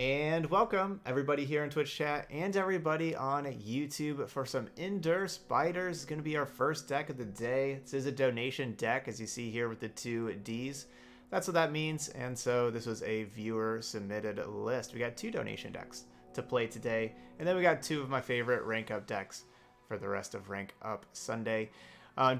And welcome everybody here in Twitch chat and everybody on YouTube for some Endure Spiders. It's going to be our first deck of the day. This is a donation deck, as you see here with the two Ds. That's what that means. And so this was a viewer submitted list. We got two donation decks to play today. And then we got two of my favorite rank up decks for the rest of Rank Up Sunday.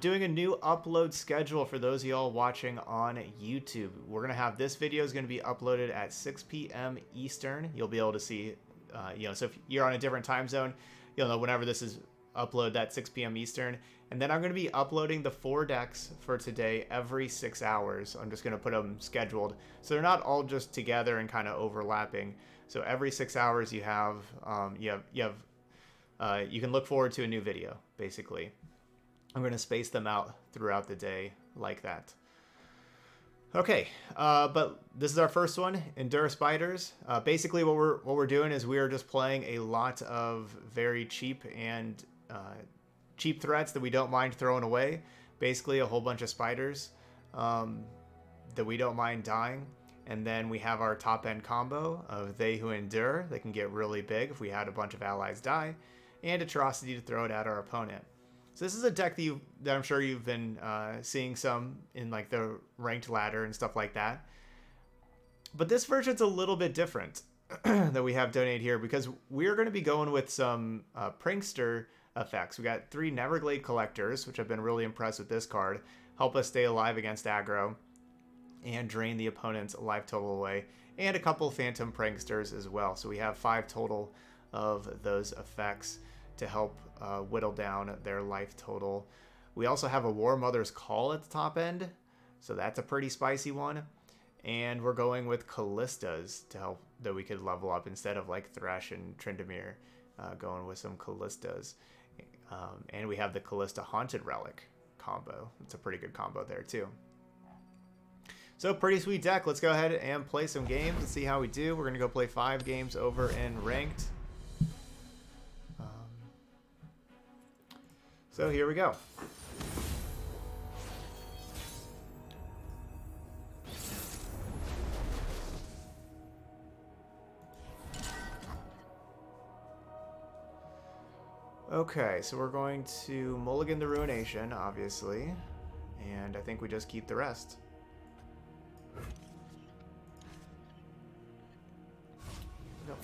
Doing a new upload schedule for those of y'all watching on YouTube. We're going to have this video is going to be uploaded at 6 p.m. Eastern. You'll be able to see, so if you're on a different time zone, you'll know whenever this is uploaded at 6 p.m. Eastern. And then I'm going to be uploading the 4 decks for today every 6 hours. I'm just going to put them scheduled. So they're not all just together and kind of overlapping. So every 6 hours you can look forward to a new video, basically. I'm going to space them out throughout the day like that. Okay, but this is our first one, Endure Spiders. Basically, what we're doing is we are just playing a lot of very cheap and cheap threats that we don't mind throwing away. Basically, a whole bunch of spiders that we don't mind dying. And then we have our top-end combo of They Who Endure. They can get really big if we had a bunch of allies die. And Atrocity to throw it at our opponent. So this is a deck that I'm sure you've been seeing some in like the ranked ladder and stuff like that. But this version's a little bit different that we have donated here because we're going to be going with some prankster effects. We got 3 Neverglade collectors, which I've been really impressed with this card. Help us stay alive against aggro and drain the opponent's life total away. And a couple Phantom pranksters as well. So we have 5 total of those effects to help whittle down their life total. We also have a War Mother's Call at the top end, so that's a pretty spicy one. And we're going with Kalistas to help that we could level up instead of like Thresh and Tryndamere, going with some Kalistas. And we have the Kalista Haunted Relic combo. It's a pretty good combo there too. So pretty sweet deck. Let's go ahead and play some games and see how we do. We're going to go play 5 games over in Ranked. So here we go. Okay, so we're going to mulligan the Ruination, obviously, and I think we just keep the rest. Go.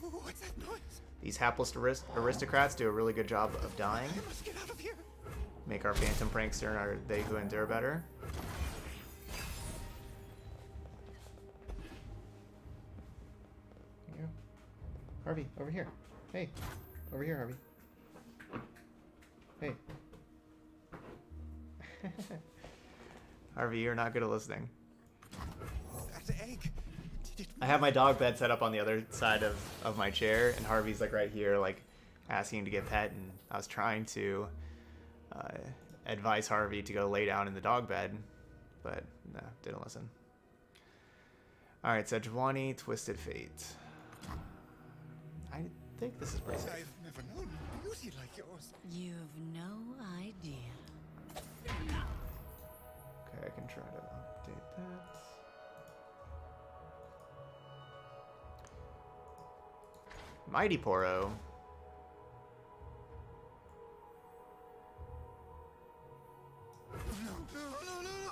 What's that noise? These hapless aristocrats do a really good job of dying. I must get out of here. Make our Phantom Prankster and our They Who Endure better. Here you go. Harvey, over here. Hey, over here, Harvey. Hey. Harvey, you're not good at listening. That egg. I have my dog bed set up on the other side of my chair, and Harvey's like right here, like asking to get pet, and I was trying to advise Harvey to go lay down in the dog bed, but no, didn't listen. Alright, Sejuani, Twisted Fate. I think this is pretty safe. I've never known beauty like yours. You've no idea. Okay, I can try to update that. Mighty Poro. No, no, no, no, no.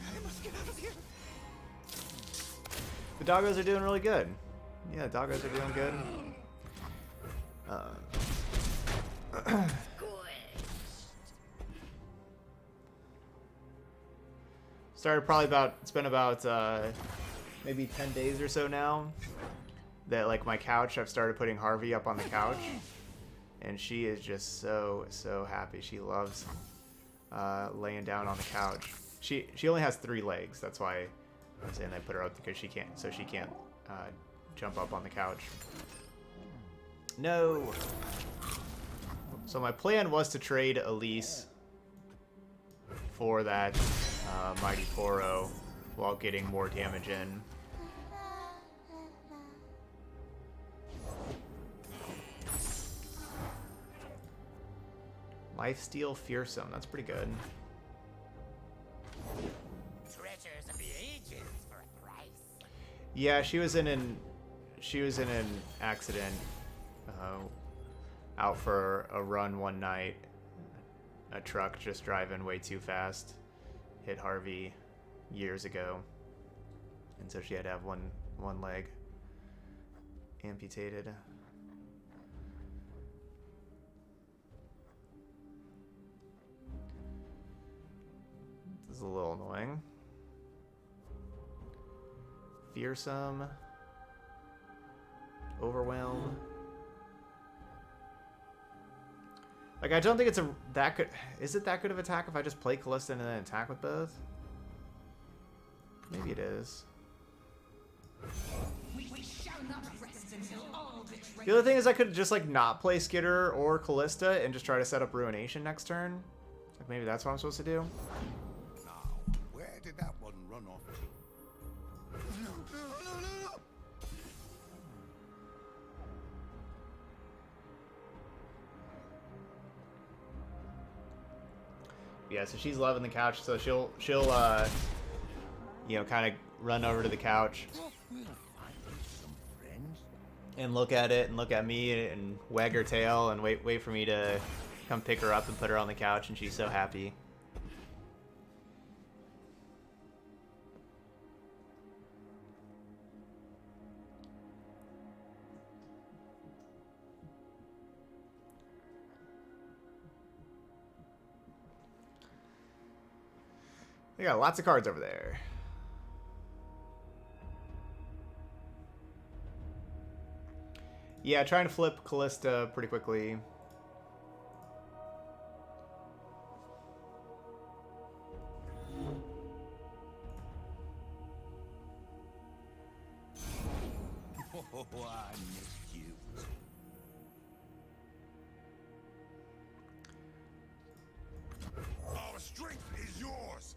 I must get out of here. The doggos are doing really good. Yeah, the doggos are doing good. It's been about maybe 10 days or so now that like my couch, I've started putting Harvey up on the couch, and she is just so happy. She loves laying down on the couch. She only has 3 legs. That's why I'm saying I put her up, because she can't jump up on the couch. No. So my plan was to trade Elise for that Mighty Poro while getting more damage in. Lifesteal Fearsome. That's pretty good. Treasures of the ages for a price. Yeah, she was in an accident, out for a run one night. A truck just driving way too fast hit Harvey years ago, and so she had to have one leg amputated. This is a little annoying. Fearsome. Overwhelm. Like, I don't think it's that good. Is it that good of attack if I just play Kalista and then attack with both? Maybe it is. We shall not rest until all betrayers. The other thing is I could just like not play Skitter or Kalista and just try to set up Ruination next turn. Like maybe that's what I'm supposed to do. Now, where did that one run off to? No, no, no, no. Yeah, so she's loving the couch, so she'll you know, kind of run over to the couch We'll find some friends. and look at it and look at me and wag her tail and wait for me to come pick her up and put her on the couch, and she's so happy. We got lots of cards over there. Yeah, trying to flip Kalista pretty quickly. Oh, I missed you. Our strength is yours.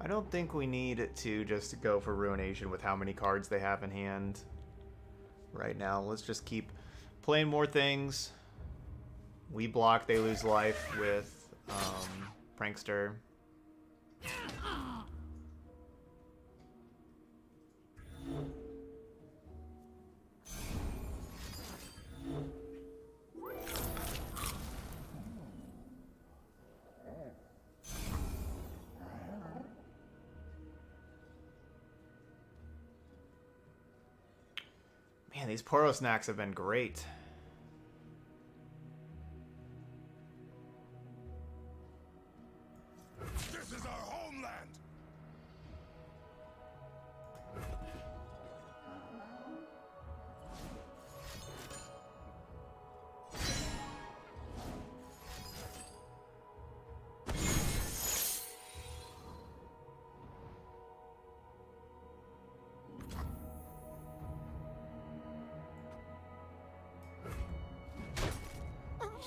I don't think we need to just go for Ruination with how many cards they have in hand right now. Let's just keep playing more things. We block, they lose life with Prankster. Man, these Poro snacks have been great. This is our homeland.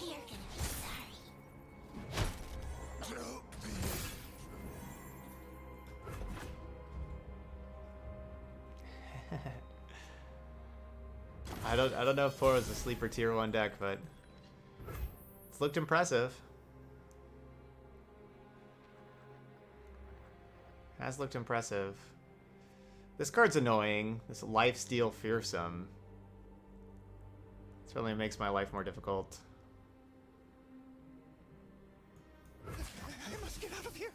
You're gonna be sorry. Kill the I don't know if Poro is a sleeper tier 1 deck, but it's looked impressive. Has looked impressive. This card's annoying. This Lifesteal Fearsome. Certainly makes my life more difficult. I must get out of here.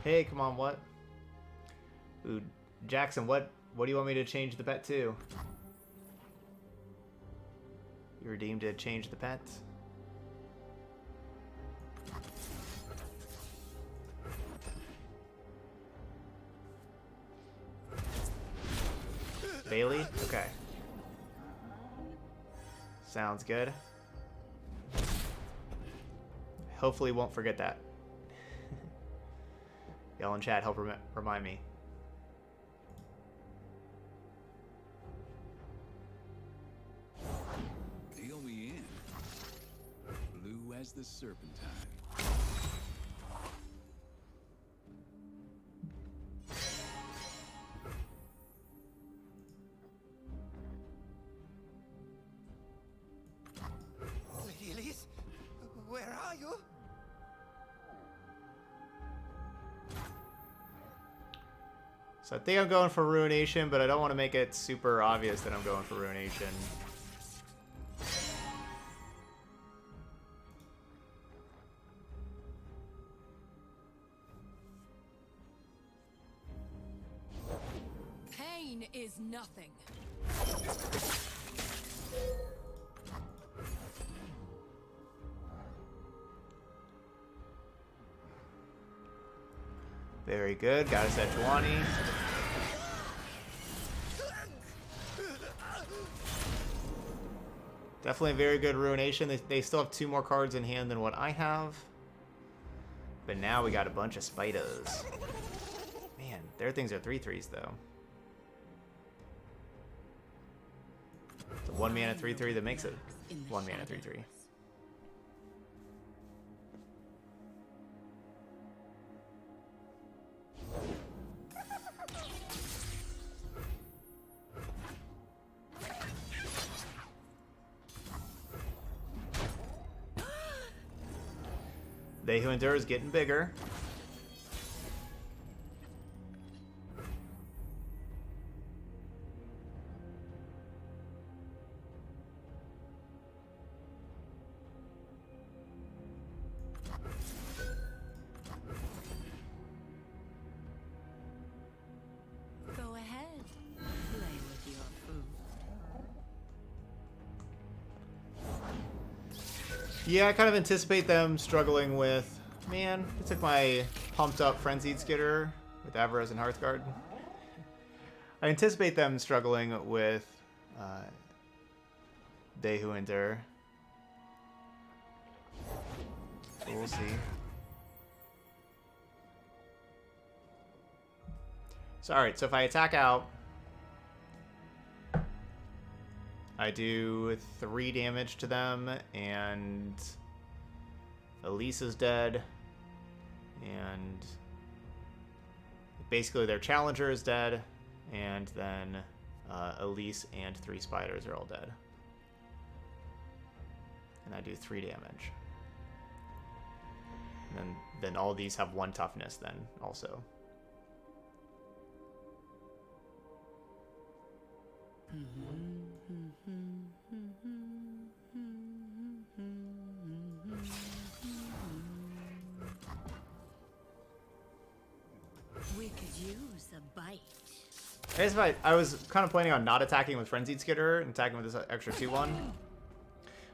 Hey, come on, what? Ooh, Jackson, what do you want me to change the pet to? You redeemed to change the pet? Bailey? Okay. Sounds good. Hopefully won't forget that. Y'all in chat, help remind me. Deal me in. Blue as the serpentine. So I think I'm going for Ruination, but I don't want to make it super obvious that I'm going for Ruination. Pain is nothing. Very good. Got us at 20. Definitely a very good Ruination. They still have 2 more cards in hand than what I have. But now we got a bunch of spiders. Man, their things are 3/3s though. It's a 1 mana 3/3 that makes it 1 mana 3/3. They Who Endure is getting bigger. Go ahead. Play with your food. Yeah, I kind of anticipate them struggling with... Man, I took my pumped up Frenzied Skitter with Avaros and Hearthguard. I anticipate them struggling with They Who Endure. So we'll see. So alright, so if I attack out, I do 3 damage to them, and Elise is dead, and basically their challenger is dead, and then Elise and 3 spiders are all dead. And I do 3 damage. And then all these have 1 toughness then also. We could use a bite. I was kind of planning on not attacking with Frenzied Skitter and attacking with this extra 2/1.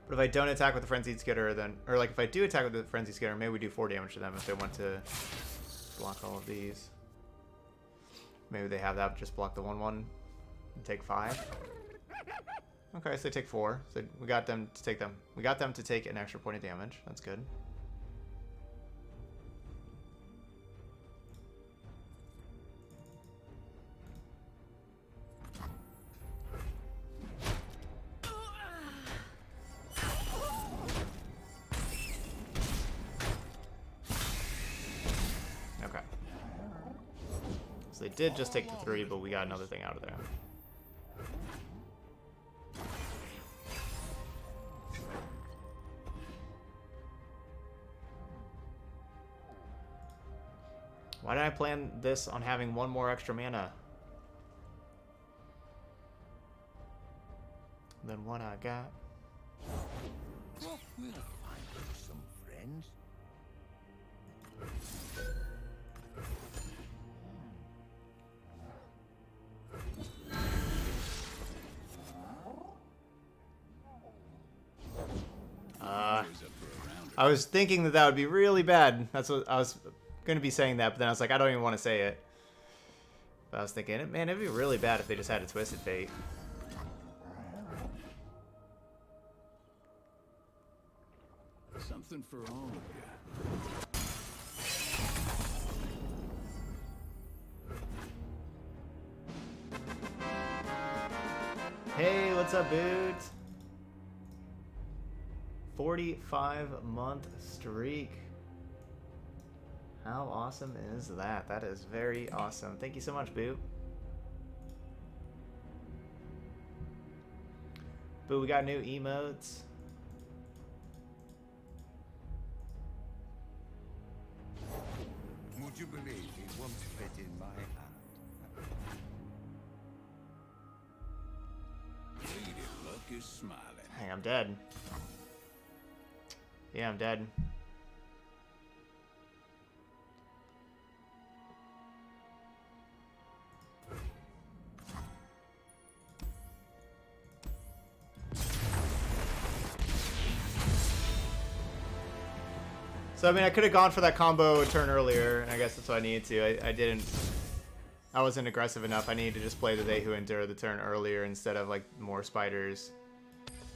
But if I don't attack with the Frenzied Skitter, then... Or, like, if I do attack with the Frenzied Skitter, maybe we do 4 damage to them if they want to block all of these. Maybe they have that, just block the 1/1 and take 5. Okay, so they take 4. So we got them to take them. We got them to take an extra point of damage. That's good. Okay. So they did just take the 3, but we got another thing out of there. Why did I plan this on having 1 more extra mana than what I got? Oh, we'll find you some friends. I was thinking that would be really bad. That's what I was going to be saying that, but then I was like, I don't even want to say it. But I was thinking, man, it'd be really bad if they just had a Twisted Fate. Something for all of you. Hey, what's up, dudes? 45-month streak. How awesome is that? That is very awesome. Thank you so much, Boo. Boo, we got new emotes. Would you believe it won't fit in my hand? is smiling. Hey, I'm dead. Yeah, I'm dead. So, I mean, I could have gone for that combo a turn earlier, and I guess that's what I needed to. I didn't... I wasn't aggressive enough. I needed to just play the They Who Endure the turn earlier instead of, like, more spiders.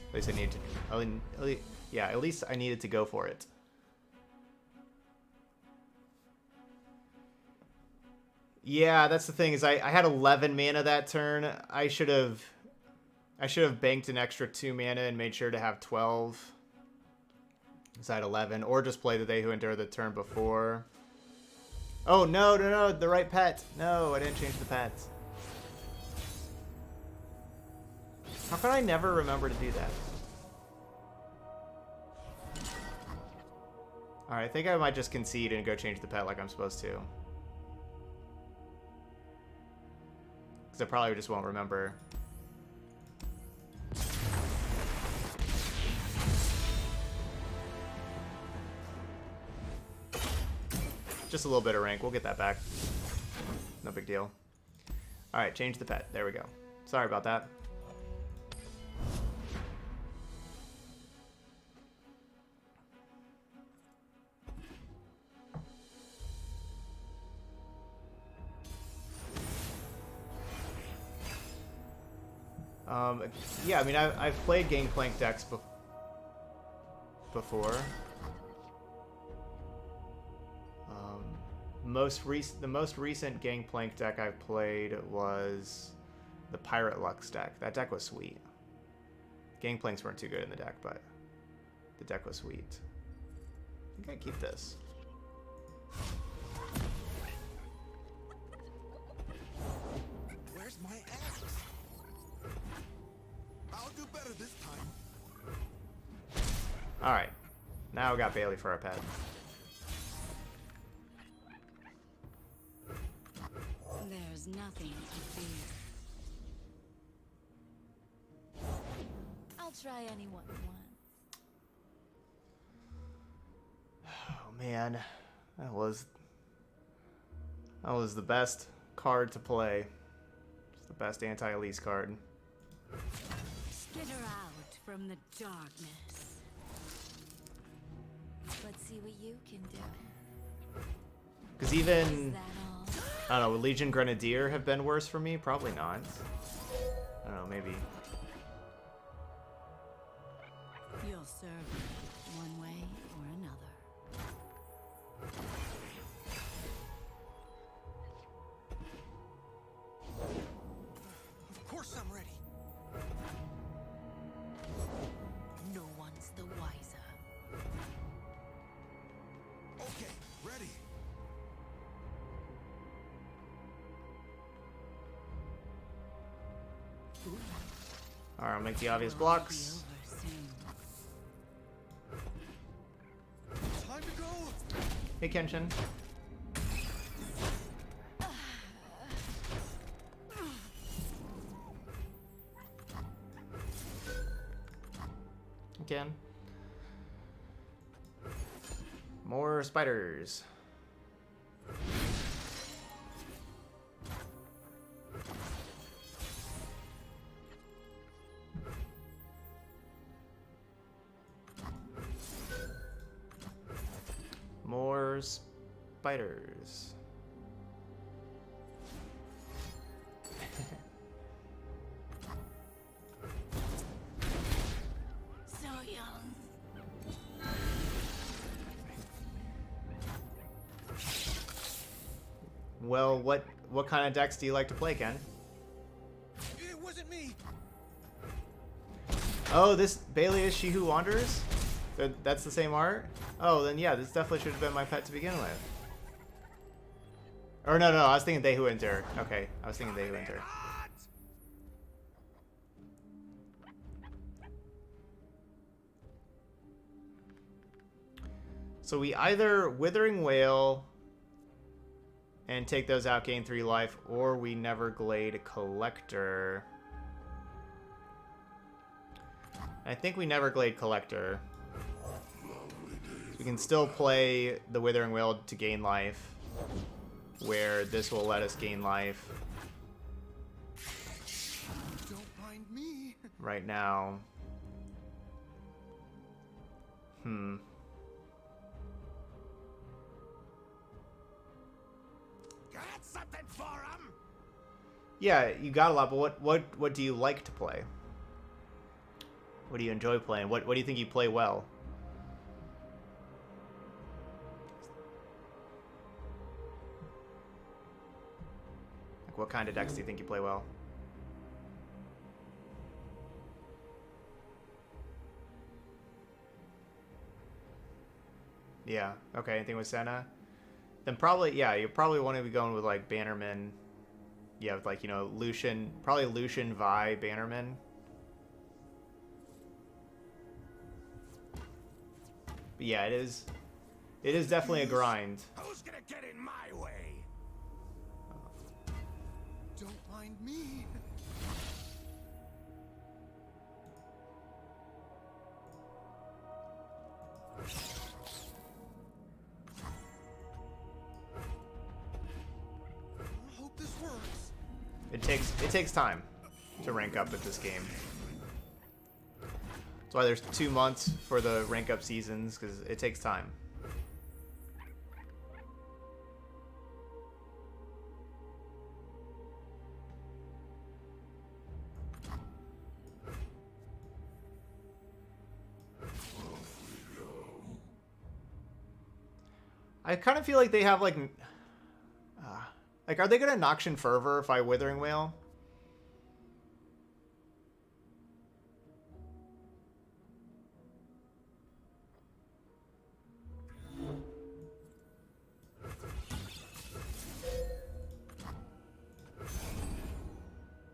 At least I needed to... yeah, at least I needed to go for it. Yeah, that's the thing, is I had 11 mana that turn. I should have banked an extra 2 mana and made sure to have 12. So I had 11, or just play the They Who Endure the turn before. Oh, no, no, no, the right pet. No, I didn't change the pets. How can I never remember to do that? Alright, I think I might just concede and go change the pet like I'm supposed to. Because I probably just won't remember. Just a little bit of rank. We'll get that back. No big deal. Alright, change the pet. There we go. Sorry about that. Yeah, I mean, I've played Gangplank decks before. The most recent Gangplank deck I've played was the Pirate Lux deck. That deck was sweet. Gangplanks weren't too good in the deck, but the deck was sweet. I think I keep this. Where's my axe? I'll do better this time. Alright. Now we got Bailey for our pet. There's nothing to fear. I'll try anyone once. Oh man, that was the best card to play. It's the best anti-Elise card. Skitter out from the darkness. Let's see what you can do. Because Is even, that all? I don't know, would Legion Grenadier have been worse for me? Probably not. I don't know, maybe. You'll serve one way or another. Of course I'm ready. No one's the wiser. Okay, ready. Alright, I'll make the obvious Will blocks. be over soon. Time to go. Hey, Kenshin. Again. More spiders. More spiders. So young. Well, what kind of decks do you like to play, Ken? It wasn't me. Oh, this Bailey is She Who Wanders? That's the same art? Oh, then yeah, this definitely should have been my pet to begin with. Or no, I was thinking They Who Endure. Okay, I was thinking They Who Endure. So we either Withering Wail and take those out, gain 3 life, or we Neverglade Collector. I think we Neverglade Collector. We can still play the Withering Wail to gain life, where this will let us gain life. Don't mind me. Right now. Got something for him? Yeah, you got a lot, but what do you like to play? What do you enjoy playing? What do you think you play well? Like, what kind of decks do you think you play well? Yeah, okay, anything with Senna? Then probably, yeah, you probably want to be going with, like, Bannerman. Yeah, with, like, you know, Lucian, probably Lucian, Vi, Bannerman. But yeah, it is definitely a grind. Who's gonna get in my way? Don't mind me. I hope this works. It takes time to rank up with this game. That's why there's 2 months for the rank up seasons, because it takes time. I kind of feel like they have like are they gonna Noxian Fervor if I Withering Wail?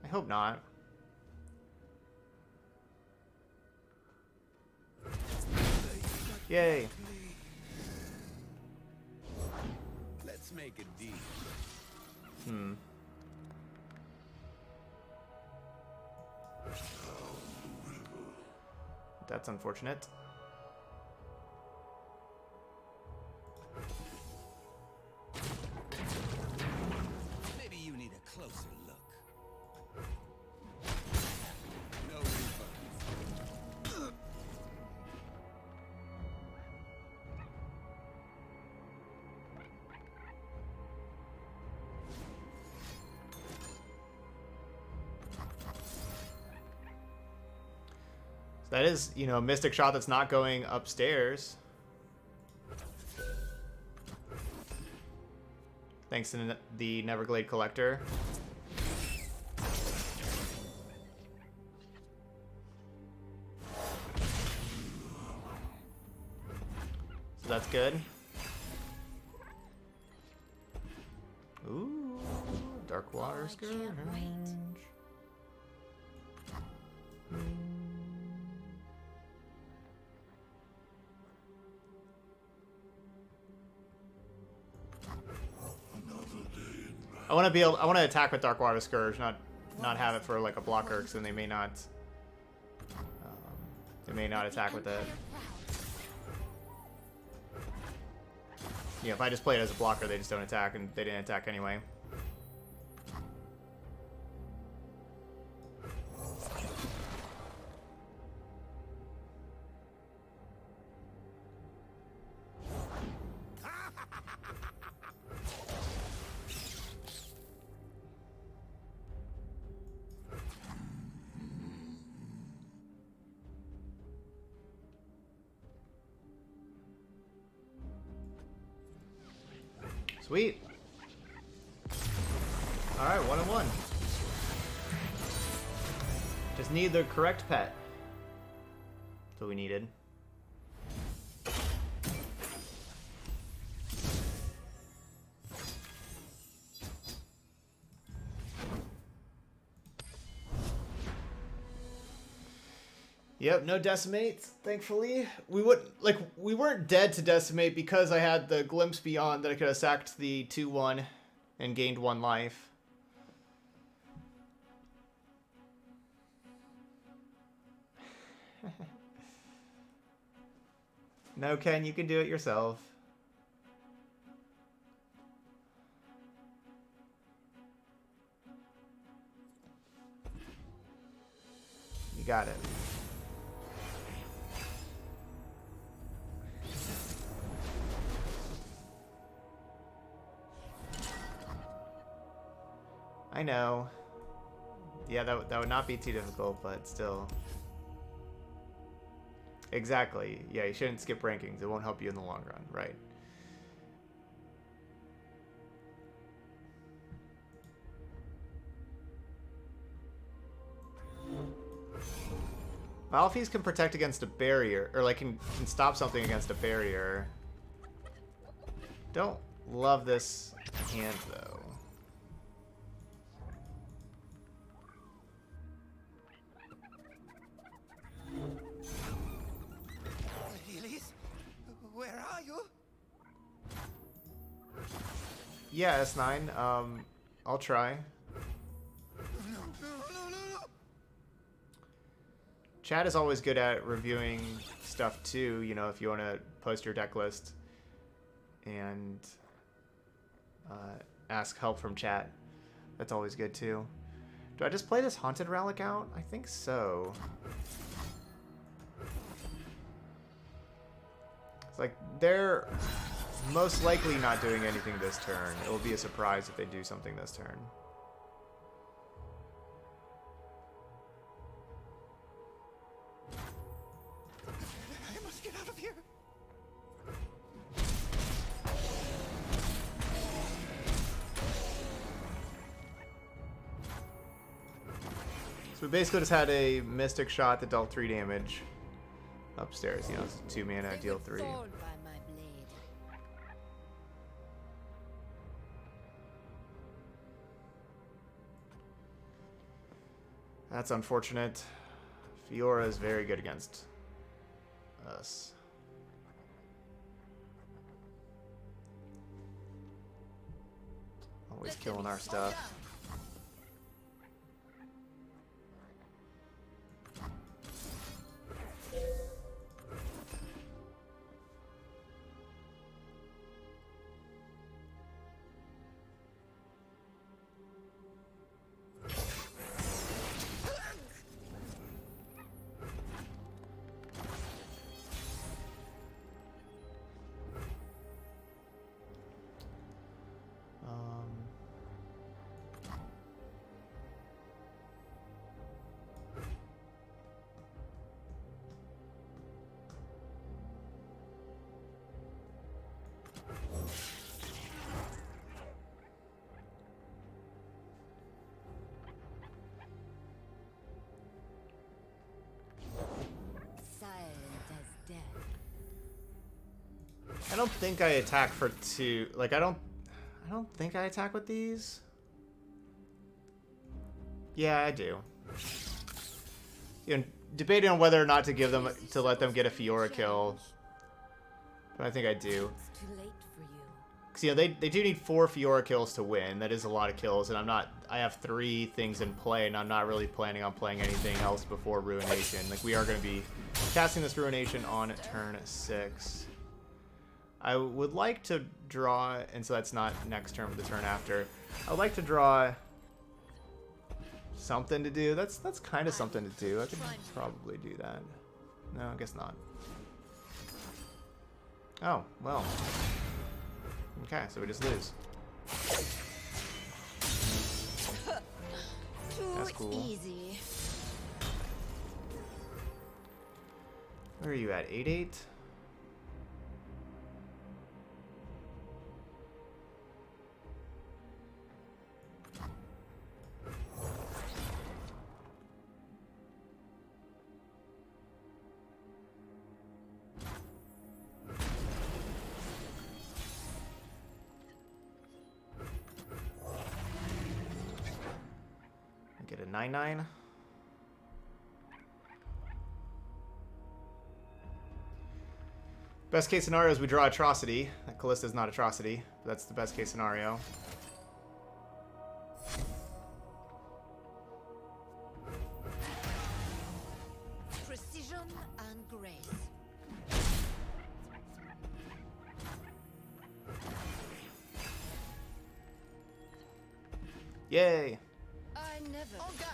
I hope not. Yay. Let's make a deal. That's unfortunate. Maybe you need a closer look. No refunds. That is, you know, a Mystic Shot that's not going upstairs. Thanks to the Neverglade Collector. So that's good. Ooh, Dark Water Scourge. I want to attack with Dark Water Scourge, not have it for like a blocker, because then they may not attack with it. Yeah, if I just play it as a blocker, they just don't attack, and they didn't attack anyway. Sweet. Alright, 1-1. Just need the correct pet. That's what we needed. Yep, no decimates, thankfully. We weren't dead to decimate because I had the Glimpse Beyond that I could have sacked the 2-1 and gained 1 life. No, Ken, you can do it yourself. You got it. I know. Yeah, that would not be too difficult, but still. Exactly. Yeah, you shouldn't skip rankings. It won't help you in the long run, right? Malphys can protect against a barrier, or like can stop something against a barrier. Don't love this hand though. Elise, where are you? Yeah, S9. I'll try. No, no, no, no, no. Chat is always good at reviewing stuff too, you know, if you want to post your deck list and ask help from chat. That's always good too. Do I just play this Haunted Relic out? I think so. It's like, they're most likely not doing anything this turn. It will be a surprise if they do something this turn. I must get out of here. So we basically just had a Mystic shot that dealt 3 damage upstairs. You know, it's 2 mana, deal 3. Sword by my blade. That's unfortunate. Fiora is very good against us. Always killing our stuff. Silent as death. I don't think I attack for 2. Like, I don't think I attack with these. Yeah, I do. You know, debating on whether or not to give them, to let them get a Fiora kill. But I think I do. It's too late for you. Because, you know, they do need 4 Fiora kills to win. That is a lot of kills, and I have 3 things in play, and I'm not really planning on playing anything else before Ruination. Like, we are going to be casting this Ruination on turn 6. I would like to draw, and so that's not next turn, but the turn after. I would like to draw something to do. That's kind of something to do. I could probably do that. No, I guess not. Oh, well. Okay, so we just lose. That's cool. Easy. Where are you at? 8-8? Get a 9-9. Best case scenario is we draw Atrocity. Kalista is not Atrocity, but that's the best case scenario. Precision Yay! I never. On down.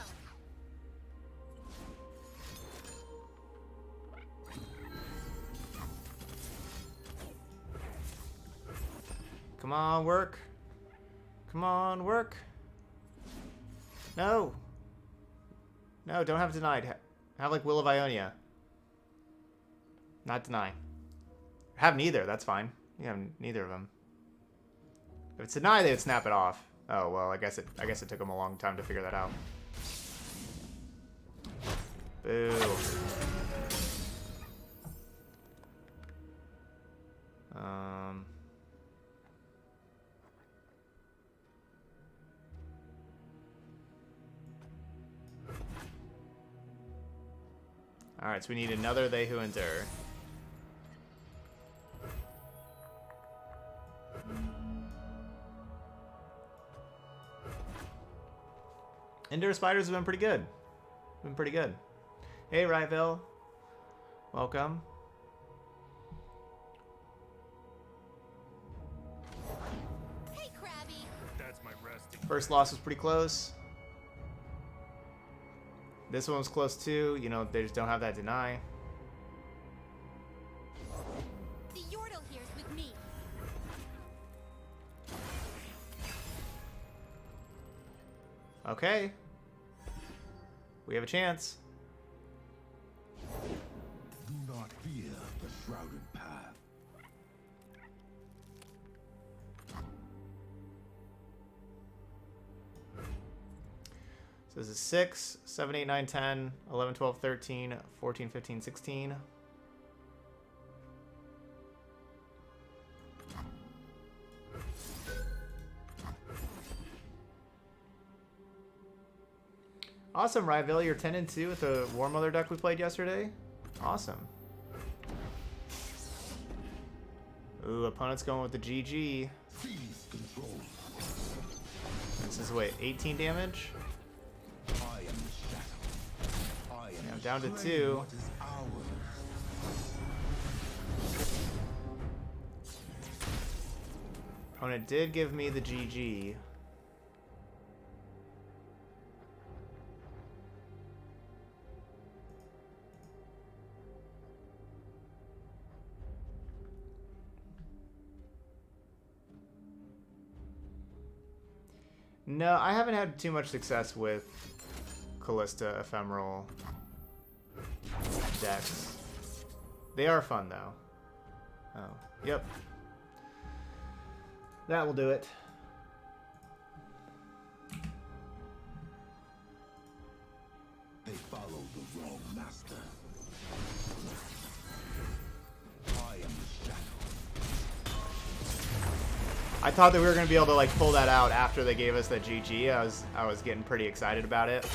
Come on, work. Come on, work. No. No, don't have denied. Have like Will of Ionia. Not deny. Have neither, that's fine. You have neither of them. If it's deny, they would snap it off. Oh, well, I guess it took them a long time to figure that out. Boo. Alright, so we need another They Who Endure. Endure spiders have been pretty good. Been pretty good. Hey, Ryville. Welcome. Hey, Krabby. That's my resting. First loss was pretty close. This one was close too. You know, they just don't have that deny. The Yordle here's with me. Okay. We have a chance. Do not fear the shrouded path. So this is 6, 7, 8, 9, 10, 11, 12, 13, 14, 15, 16. Awesome, Ryville. You're 10 and 2 with the War Mother deck we played yesterday. Awesome. Ooh, opponent's going with the GG. Seize control. This is, wait, 18 damage? I am the shadow. I am Yeah, the down to strength 2. what is ours. Opponent did give me the GG. No, I haven't had too much success with Kalista ephemeral decks. They are fun though. Oh, yep. That will do it. They follow the wrong master. I am the shadow. I thought that we were gonna be able to like pull that out after they gave us the GG. I was getting pretty excited about it.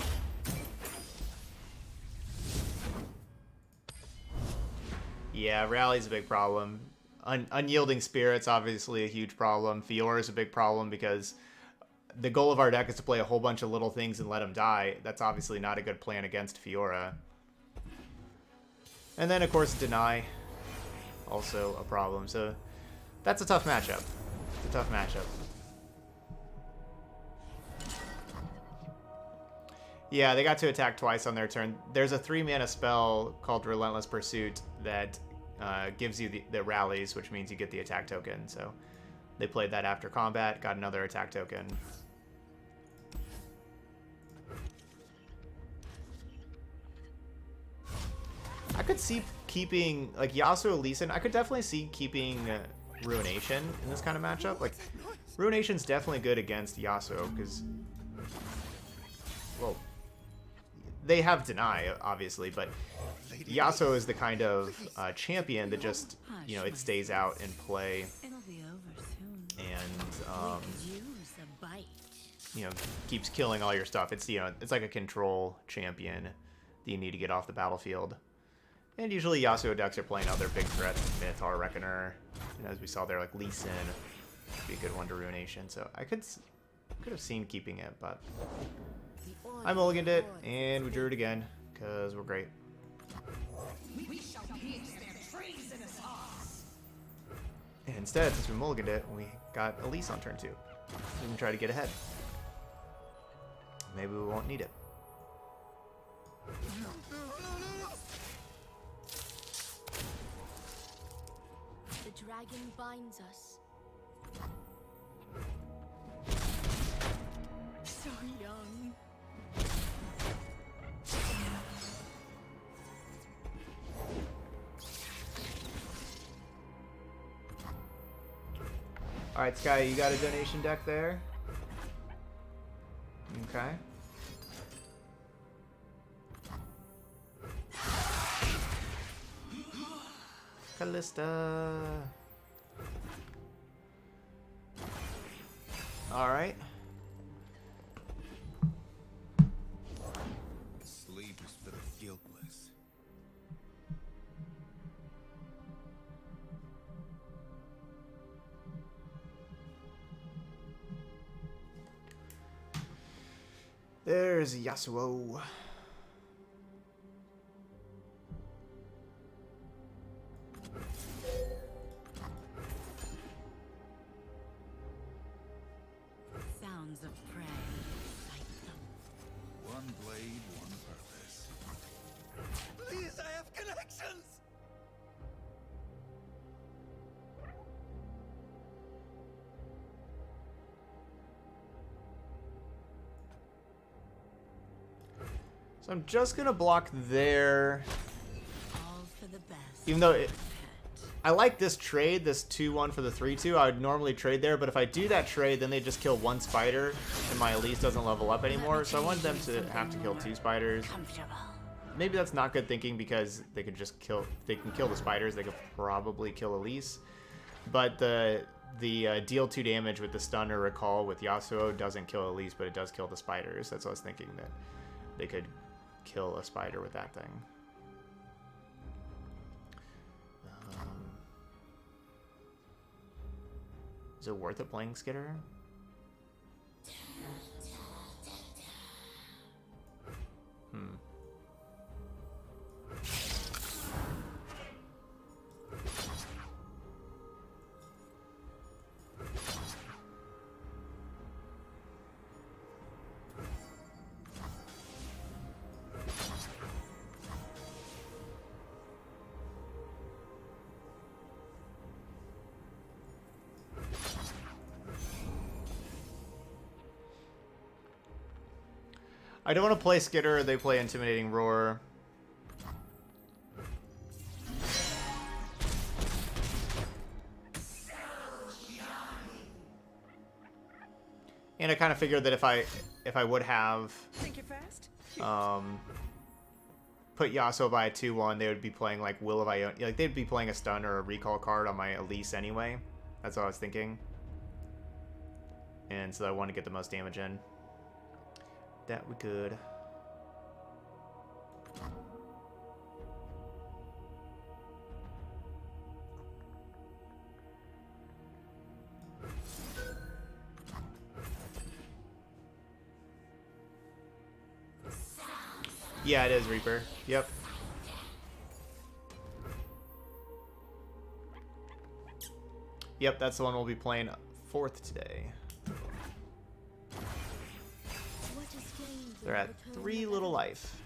Yeah, Rally's a big problem. Unyielding Spirit's obviously a huge problem. Fiora's a big problem because the goal of our deck is to play a whole bunch of little things and let them die. That's obviously not a good plan against Fiora. And then, of course, Deny. Also a problem. So that's a tough matchup. It's a tough matchup. Yeah, they got to attack twice on their turn. There's a 3-mana spell called Relentless Pursuit that gives you the rallies, which means you get the attack token. So they played that after combat, got another attack token. I could see keeping, like, Yasuo Elise. I could definitely see keeping Ruination in this kind of matchup. Like, Ruination's definitely good against Yasuo because, well, they have Deny, obviously, but Yasuo is the kind of champion that just, you know, it stays out in play It'll be over soon. and, Use a bite. you know, keeps killing all your stuff. It's, you know, it's like a control champion that you need to get off the battlefield. And usually Yasuo decks are playing other big threats, Minotaur, Reckoner. You know, as we saw there, like Lee Sin would be a good one to Ruination. So I could have seen keeping it, but I mulliganed it, and we drew it again, because we're great. We shall pierce their treasonous hearts. And instead, since we mulliganed it, we got Elise on turn 2. We can try to get ahead. maybe we won't need it. The dragon binds us. So young. Alright, Sky, you got a donation deck there? Okay. Kalista. Alright. Sleep is for the guiltless. There's Yasuo. Sounds of prey excite them. One blade, one purpose. Please, I have connections! So I'm just gonna block there. All for the best. Even though Pet. I like this trade, this 2-1 for the 3-2. I would normally trade there, but if I do that trade, then they just kill one spider, and my Elise doesn't level up anymore. So I want them to have to kill 2 spiders. Comfortable. Maybe that's not good thinking because they could just kill. They can kill the spiders. They could probably kill Elise, but the deal 2 damage with the stun or recall with Yasuo doesn't kill Elise, but it does kill the spiders. That's what I was thinking, that they could kill a spider with that thing. Is it worth it playing Skitter? I don't want to play Skitter, or they play Intimidating Roar. And I kind of figured that if I would have Think you're fast? put Yasuo by a 2-1, they would be playing like Will of Ionia. Like they'd be playing a stun or a recall card on my Elise anyway. That's what I was thinking. And so I want to get the most damage in. That we could. Yeah, it is Reaper. Yep. Yep, that's the one we'll be playing 4th today. They're at 3 little life.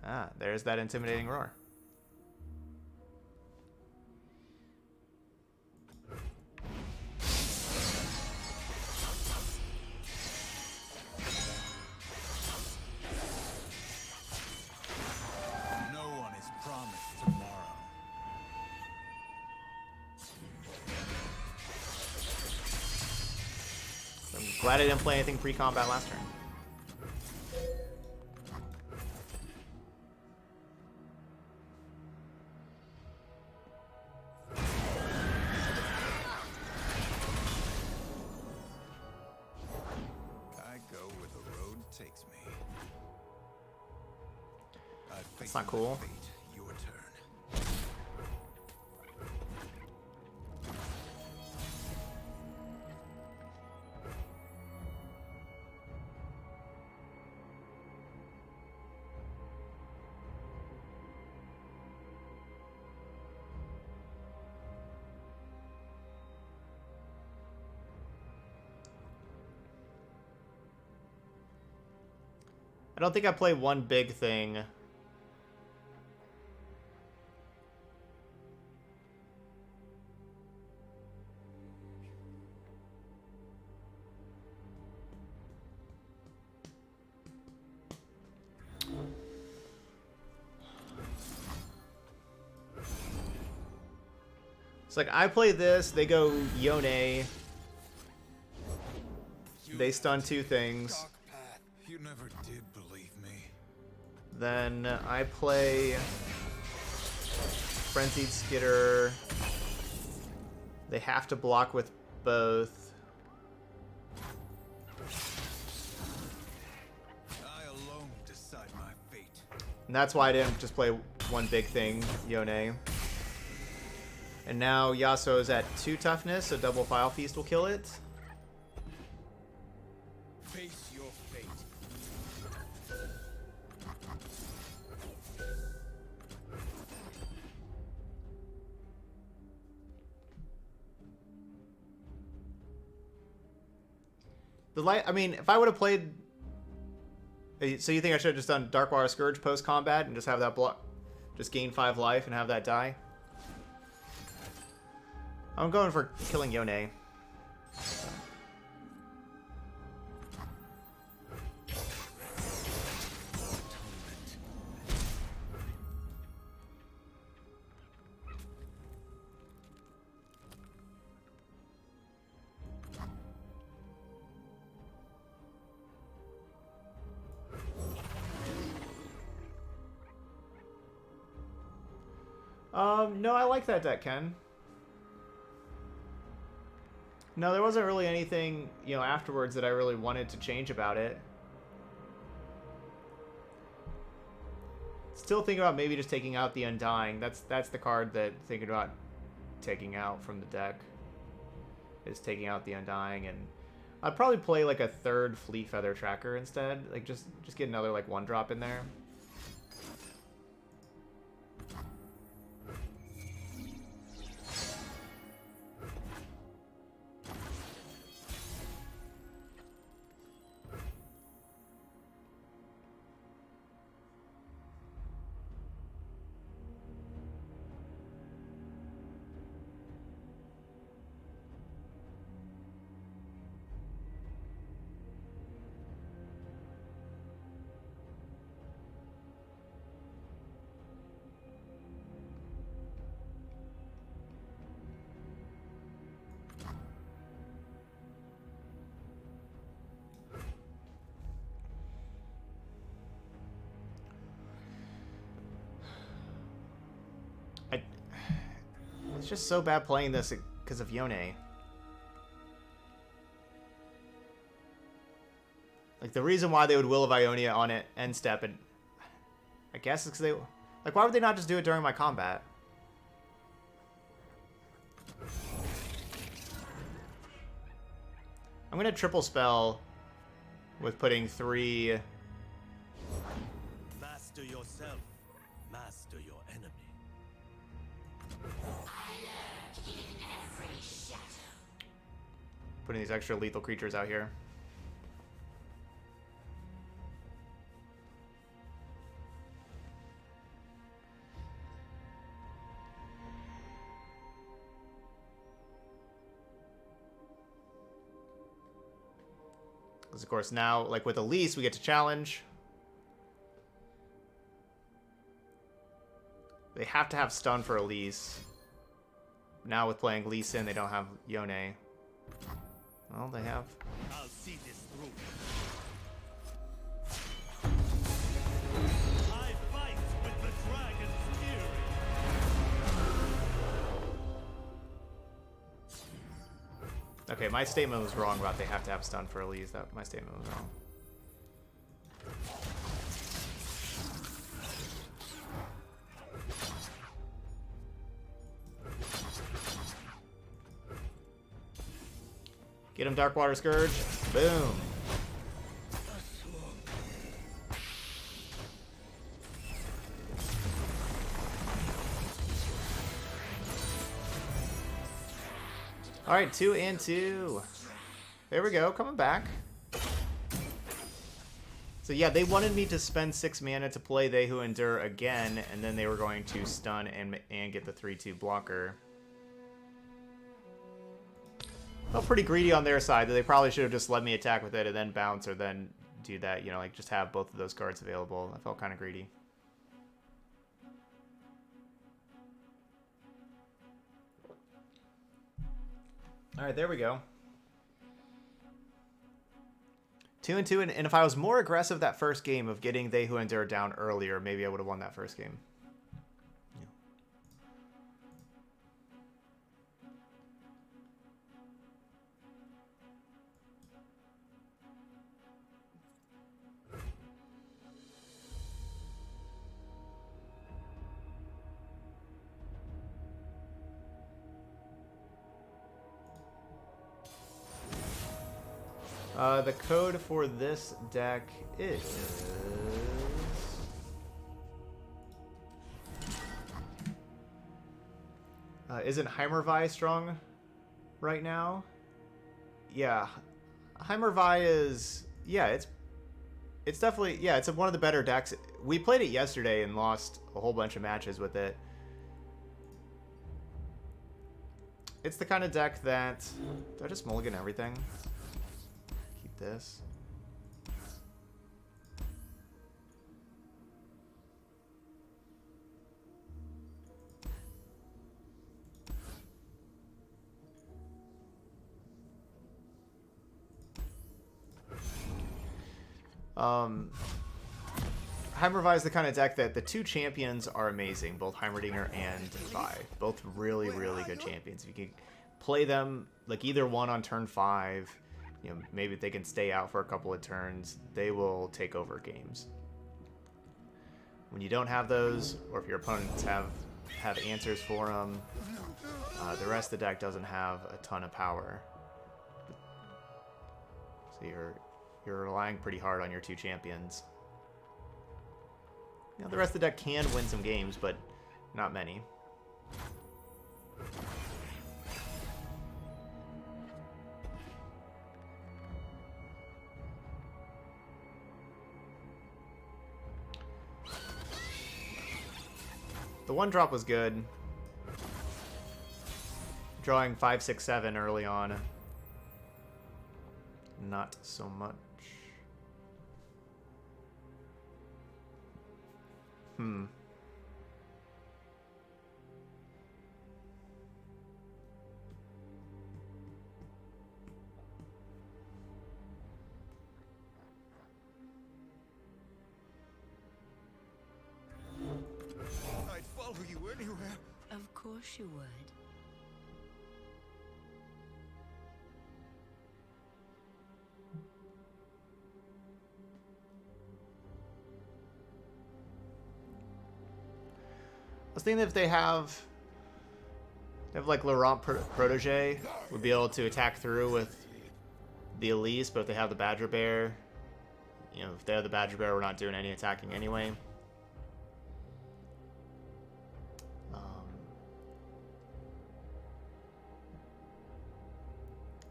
Ah, there's that Intimidating Roar. No one is promised tomorrow. I'm glad I didn't play anything pre-combat last turn. I go where the road takes me. That's not cool. Fate, your turn. I don't think I play one big thing. It's like I play this, they go Yone. They stun 2 things. Dark path. You never did believe me. Then I play Frenzied Skitter. They have to block with both. I alone decide my fate. And that's why I didn't just play one big thing, Yone. And now Yasuo is at 2 toughness, so double File Feast will kill it. Face your fate. The light, I mean, if I would have played... So you think I should have just done Darkwater Scourge post-combat and just have that block... Just gain 5 life and have that die? I'm going for killing Yone. No, I like that deck, Ken. No, there wasn't really anything, you know, afterwards that I really wanted to change about it. Still thinking about maybe just taking out the Undying. That's the card that thinking about taking out from the deck. Is taking out the Undying, and I'd probably play like a 3rd Fleet Feather Tracker instead. Like just get another like 1-drop in there. It's just so bad playing this because of Yone. Like, the reason why they would Will of Ionia on it end step, and I guess it's because they... Like, why would they not just do it during my combat? I'm gonna triple spell with putting 3... Master yourself, master your enemy. Putting these extra lethal creatures out here. Because of course now, like with Elise, we get to challenge. They have to have stun for Elise. Now with playing Lee Sin, they don't have Yone. Well, they have. I'll see this through. I fight with the dragon's fury. Okay, my statement was wrong about they have to have stun for Elise. That my statement was wrong. Get him, Darkwater Scourge. Boom. All right, 2 and 2. There we go, coming back. So yeah, they wanted me to spend 6 mana to play They Who Endure again, and then they were going to stun and get the 3/2 blocker. Felt pretty greedy on their side. That they probably should have just let me attack with it and then bounce, or then do that. You know, like just have both of those cards available. I felt kind of greedy. All right, there we go. 2-2, and if I was more aggressive that first game of getting They Who Endure down earlier, maybe I would have won that first game. The code for this deck is... isn't Heimervi strong right now? Yeah. Heimervi is... Yeah, it's definitely... Yeah, it's one of the better decks. We played it yesterday and lost a whole bunch of matches with it. It's the kind of deck that... Do I just mulligan everything? This. Heimervi is the kind of deck that the 2 champions are amazing, both Heimerdinger and Vi. Both really, really good champions. If you can play them, like either one on turn 5, you know, maybe if they can stay out for a couple of turns, they will take over games. When you don't have those, or if your opponents have answers for them, the rest of the deck doesn't have a ton of power. So you're relying pretty hard on your 2 champions. You know, the rest of the deck can win some games, but not many. The 1-drop was good. Drawing 5, 6, 7 early on. Not so much. I'd follow you anywhere. Of course you would. I was thinking if they have like Laurent Protege, would be able to attack through with the Elise, but if they have the Badger Bear, you know, if they have the Badger Bear, we're not doing any attacking anyway.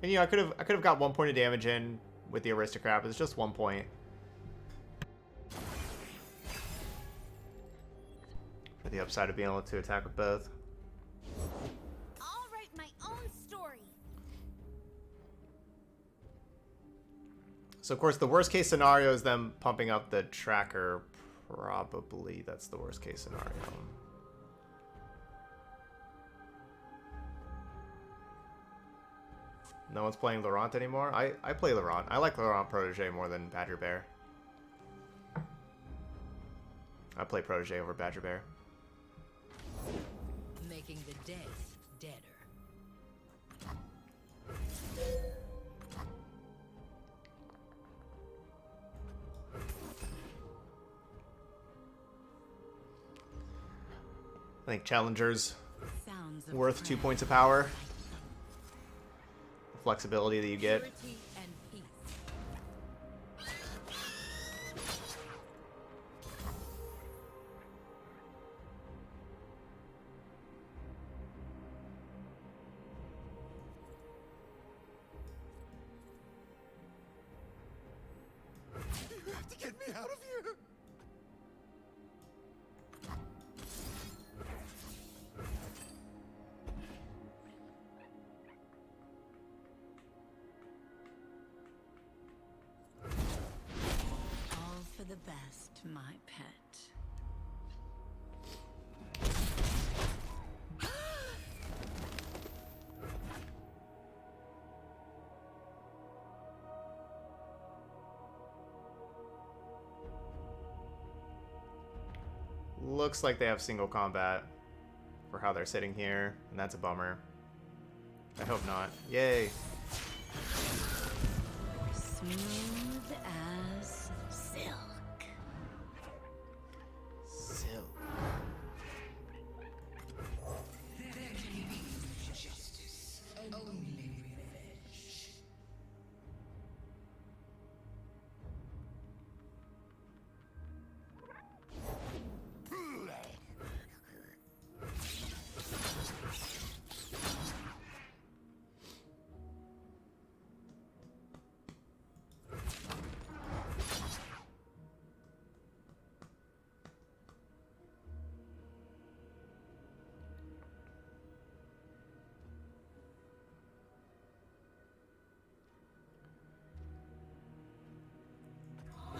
And you know, I could have got 1 point of damage in with the Aristocrat, but it's just 1 point. For the upside of being able to attack with both. I'll write my own story. So of course the worst case scenario is them pumping up the tracker. Probably that's the worst case scenario. No one's playing Laurent anymore? I play Laurent. I like Laurent Protege more than Badger Bear. I play Protege over Badger Bear. Making the dead deader. I think Challenger's Sounds of worth 2 crime. points of power. The flexibility that you get. Purity and peace. You have to get me best, my pet. Looks like they have single combat for how they're sitting here, and that's a bummer. I hope not. Yay. Smooth as silk. Silk. Justice. Only revenge.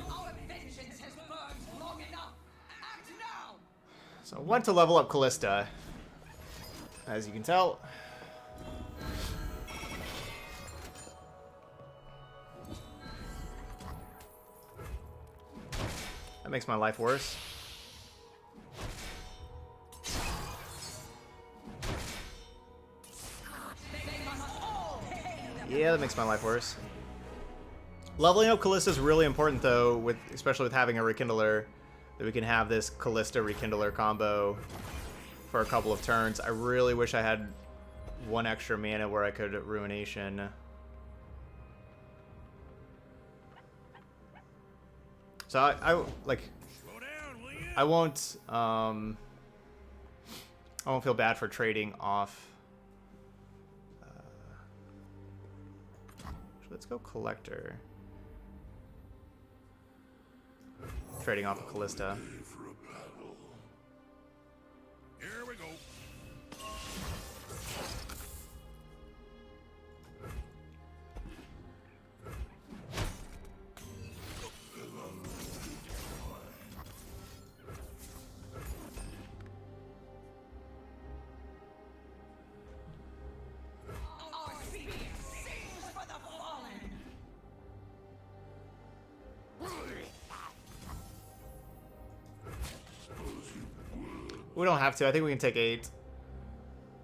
Our vengeance has burned long enough. Act now. So I want to level up Kalista, as you can tell. That makes my life worse. Yeah, that makes my life worse. Leveling up Kalista is really important, though, with especially with having a Rekindler, that we can have this Kalista Rekindler combo for a couple of turns. I really wish I had one extra mana where I could Ruination. So I like, I won't feel bad for trading off. Let's go Collector. Trading off of Kalista. Here we go. Our spear sings for the fallen. We don't have to. I think we can take 8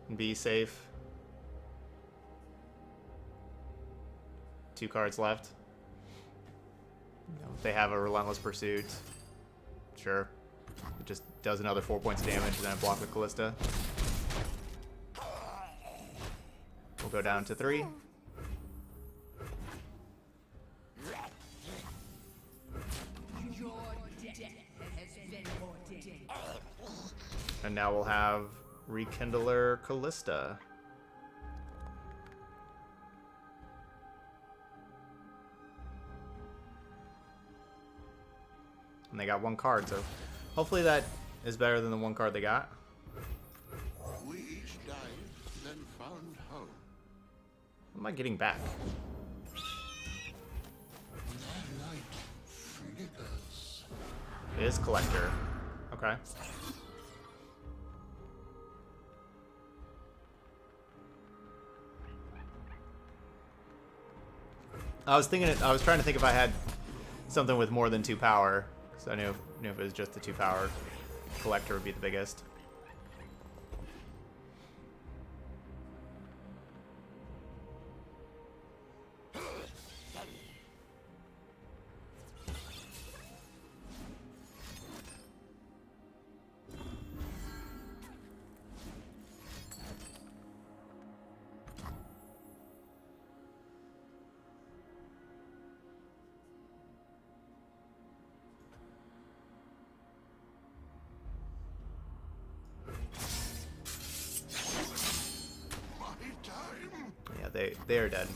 and be safe. 2 cards left. If they have a Relentless Pursuit, sure. It just does another 4 points of damage and then block with Kalista. We'll go down to 3. Your death has been ordained. And now we'll have Rekindler Kalista. And they got 1 card, so hopefully that is better than the 1 card they got. We each died, then found home. What am I getting back? Light flickers. It is Collector. Okay. I was trying to think if I had something with more than 2 power. So I knew if it was just the 2 power, Collector would be the biggest. They are dead.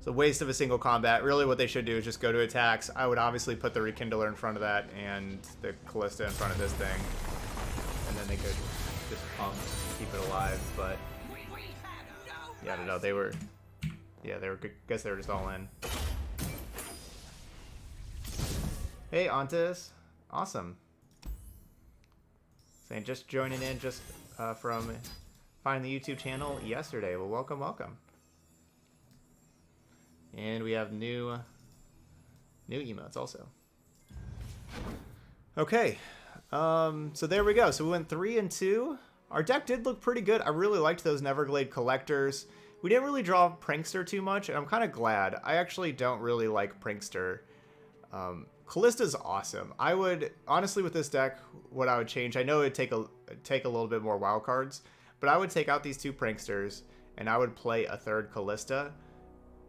So waste of a single combat. Really what they should do is just go to attacks. I would obviously put the Rekindler in front of that and the Kalista in front of this thing. And then they could just pumped to keep it alive, but yeah, I don't know. They were guess they were just all in. Hey, Antis, awesome. Saying just joining in just from finding the YouTube channel yesterday. Well, welcome, welcome. And we have new emotes also. Okay, so there we go. So we went 3 and 2. Our deck did look pretty good. I really liked those Neverglade collectors. We didn't really draw Prankster too much, and I'm kind of glad. I actually don't really like Prankster. Kalista's awesome. I would, honestly, with this deck, what I would change, I know it would take a little bit more wild cards, but I would take out these 2 Pranksters, and I would play a 3rd Kalista,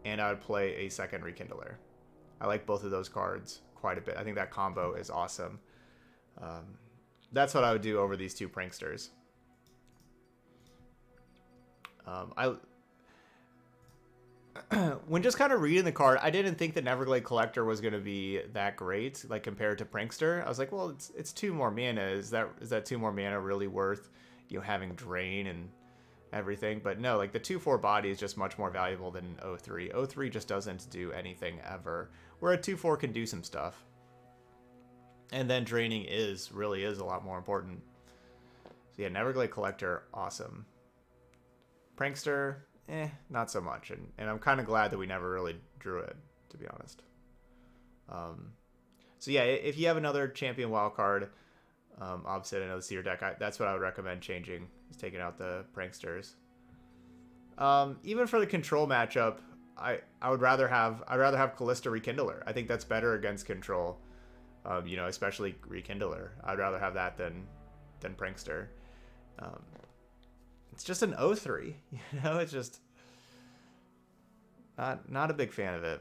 and I would play a 2nd Rekindler. I like both of those cards quite a bit. I think that combo is awesome. That's what I would do over these 2 Pranksters. When just kind of reading the card, I didn't think that Neverglade Collector was going to be that great, like compared to Prankster. I was like, well, it's 2 more mana. Is that 2 more mana really worth, you know, having Drain and everything? But no, like the 2/4 body is just much more valuable than 0/3. 0/3 just doesn't do anything ever, where a 2/4 can do some stuff. And then draining really is a lot more important. So yeah, Neverglade Collector, awesome. Prankster, not so much. And I'm kind of glad that we never really drew it, to be honest. So yeah, if you have another champion wildcard, opposite another seer deck, that's what I would recommend changing, is taking out the Pranksters. Even for the control matchup, I'd rather have Kalista Rekindler. I think that's better against control. You know, especially Rekindler. I'd rather have that than Prankster. It's just an 0/3, you know. It's just not a big fan of it.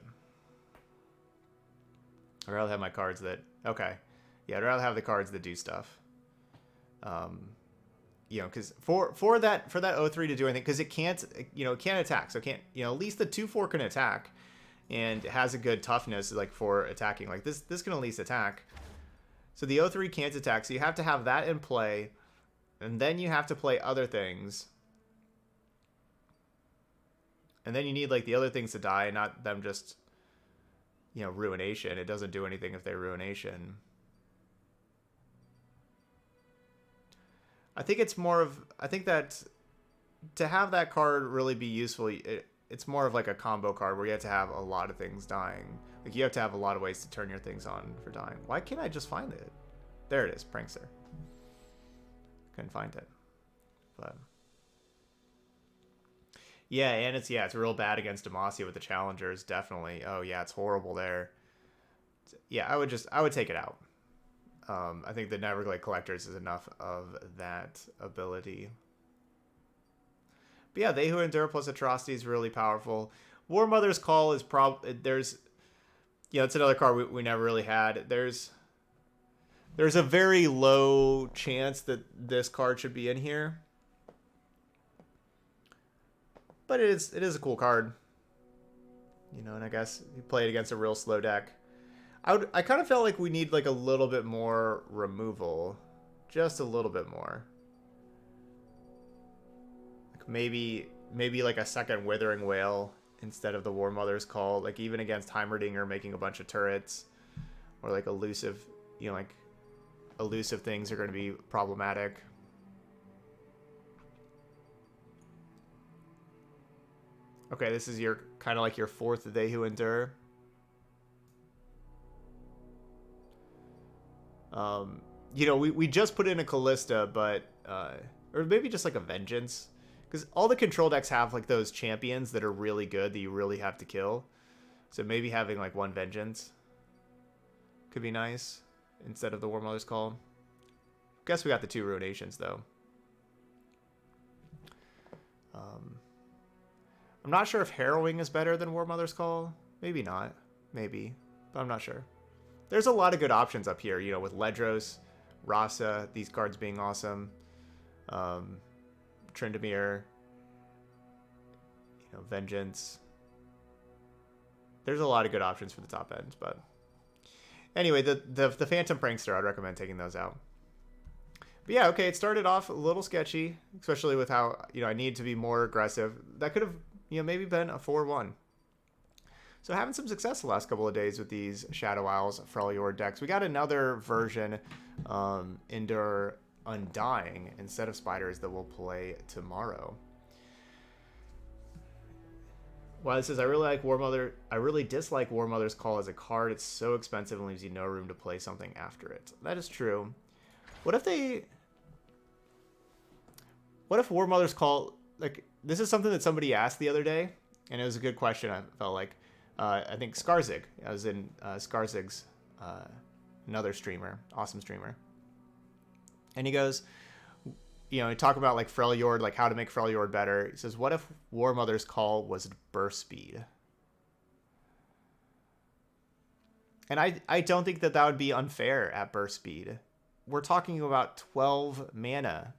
I'd rather have my cards that I'd rather have the cards that do stuff. You know, because for that 0/3 to do anything, because it can't attack. So it can't, you know, at least the 2/4 can attack. And it has a good toughness, like, for attacking. Like, this can at least attack. So the 0/3 can't attack, so you have to have that in play. And then you have to play other things. And then you need, like, the other things to die, not them just, you know, Ruination. It doesn't do anything if they Ruination. I think that to have that card really be useful, it's more of like a combo card where you have to have a lot of things dying. Like, you have to have a lot of ways to turn your things on for dying. Why can't I just find it? There it is, Prankster. Couldn't find it. But yeah, and it's real bad against Demacia with the challengers, definitely. Oh yeah, it's horrible there. Yeah, I would take it out. I think the Neverglade Collectors is enough of that ability. But yeah, They Who Endure plus Atrocity is really powerful. War Mother's Call is it's another card we never really had. There's a very low chance that this card should be in here. But it is a cool card. You know, and I guess you play it against a real slow deck. I kind of felt like we need, like, a little bit more removal. Just a little bit more. Maybe like a 2nd Withering Wail instead of the War Mother's Call. Like, even against Heimerdinger making a bunch of turrets, or like elusive, you know, like elusive things are going to be problematic. Okay, this is your kind of like your 4th They Who Endure. You know, we just put in a Kalista, but or maybe just like a Vengeance. Because all the control decks have, like, those champions that are really good that you really have to kill. So maybe having, like, 1 Vengeance could be nice instead of the War Mother's Call. Guess we got the 2 Ruinations, though. I'm not sure if Harrowing is better than War Mother's Call. Maybe not. Maybe. But I'm not sure. There's a lot of good options up here, you know, with Ledros, Rasa, these cards being awesome. Tryndamere, you know, Vengeance. There's a lot of good options for the top end, but anyway, the Phantom Prankster, I'd recommend taking those out. But yeah, okay, it started off a little sketchy, especially with how, I need to be more aggressive. That could have, maybe been a 4-1. So having some success the last couple of days with these Shadow Isles Freljord decks. We got another version, Endure Undying, instead of Spiders, that we'll play tomorrow. Well, it says, I really dislike War Mother's Call as a card. It's so expensive and leaves you no room to play something after it. That is true. What if War Mother's Call, like, this is something that somebody asked the other day, and it was a good question, I felt like. I think Skarzig. I was in Skarzig's, another streamer, awesome streamer. And he goes, he talk about, like, Freljord, like, how to make Freljord better. He says, what if War Mother's Call was burst speed? And I don't think that would be unfair at burst speed. We're talking about 12 mana.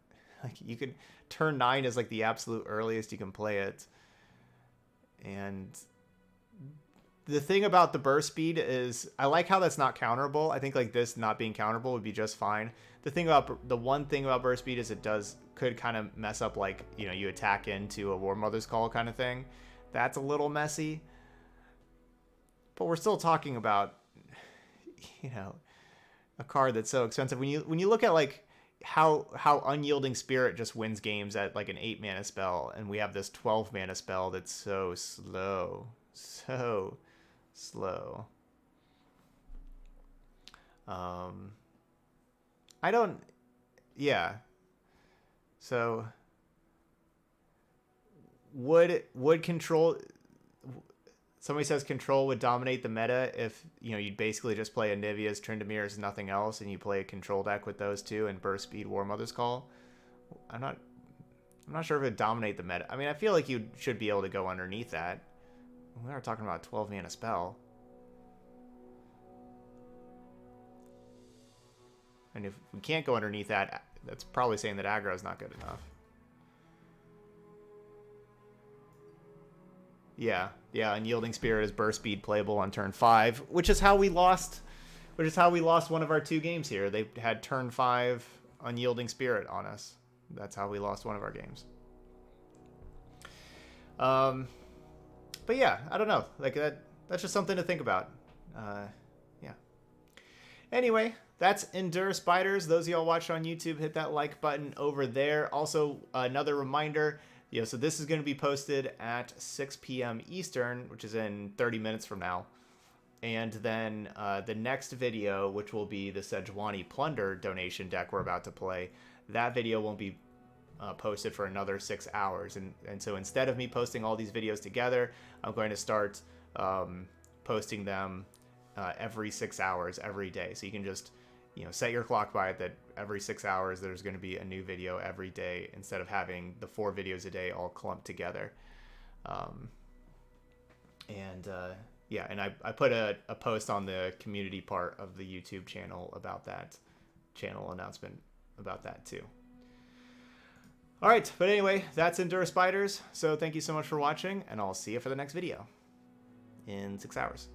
Like, you could turn 9 is like the absolute earliest you can play it. And the thing about the burst speed is, I like how that's not counterable. I think like this not being counterable would be just fine. The one thing about burst speed is it could kind of mess up, like, you attack into a War Mother's Call kind of thing. That's a little messy. But we're still talking about, a card that's so expensive. When you look at, like, how Unyielding Spirit just wins games at, like, an 8 mana spell, and we have this 12 mana spell that's so slow. So slow. Yeah. So would control, somebody says control would dominate the meta if, you'd basically just play a Nivea's, Tryndamere, nothing else, and you play a control deck with those two and burst speed War Mother's Call. I'm not sure if it'd dominate the meta. I mean, I feel like you should be able to go underneath that. We are talking about a 12 mana spell. And if we can't go underneath that, that's probably saying that aggro is not good enough. Yeah, Unyielding Spirit is burst speed playable on turn 5, which is how we lost one of our 2 games here. They had turn 5 Unyielding Spirit on us. That's how we lost one of our games. But yeah, I don't know. Like, that's just something to think about. Yeah. Anyway, that's Endure Spiders. Those of y'all watching on YouTube, hit that like button over there. Also, another reminder, so this is going to be posted at 6 p.m. Eastern, which is in 30 minutes from now. And then the next video, which will be the Sejuani Plunder donation deck we're about to play, that video won't be posted for another 6 hours. And so instead of me posting all these videos together, I'm going to start posting them every 6 hours every day. So you can just set your clock by it that every 6 hours there's going to be a new video every day, instead of having the 4 videos a day all clumped together. Yeah, and I put a post on the community part of the YouTube channel about that, channel announcement about that too. All right, but anyway, that's Endure Spiders. So thank you so much for watching, and I'll see you for the next video in 6 hours.